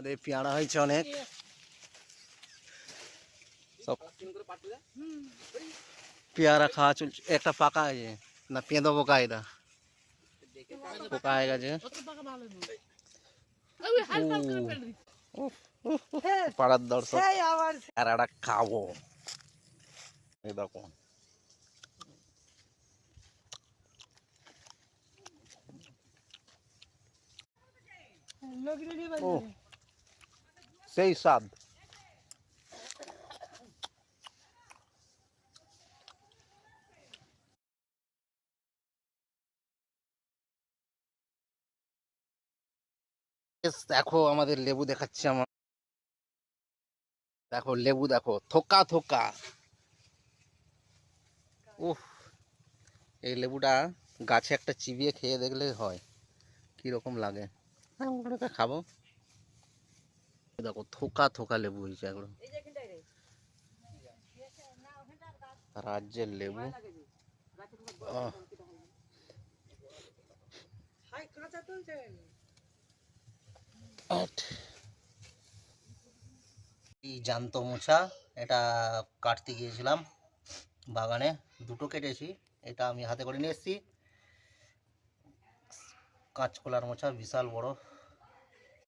আমাদের পেয়ারা হয়েছে অনেক, সব পেয়ারা খাওয়া চলছে। একটা পাকা আছে না, পেঁদো পোকা, এটা পোকা হয়ে গেছে। পাড়ার দর্শক পেয়ারাটা খাবো, এই দেখো সেই স্বাদ। দেখো আমাদের লেবু দেখাচ্ছে আমার, দেখো লেবু দেখো, থোকা থোকা। উফ, এই লেবুটা গাছে একটা চিবিয়ে খেয়ে দেখলে হয় কিরকম লাগে। ওটা খাবো। দেখো থোকা থোকা লেবু হয়েছে এগুলো, রাজ্যের লেবু। এই জ্যান্ত মোচা, এটা কাটতে গিয়েছিলাম বাগানে, দুটো কেটেছি। এটা আমি হাতে করে নিয়ে এসেছি। কাঁচকলার মোচা বিশাল বড়।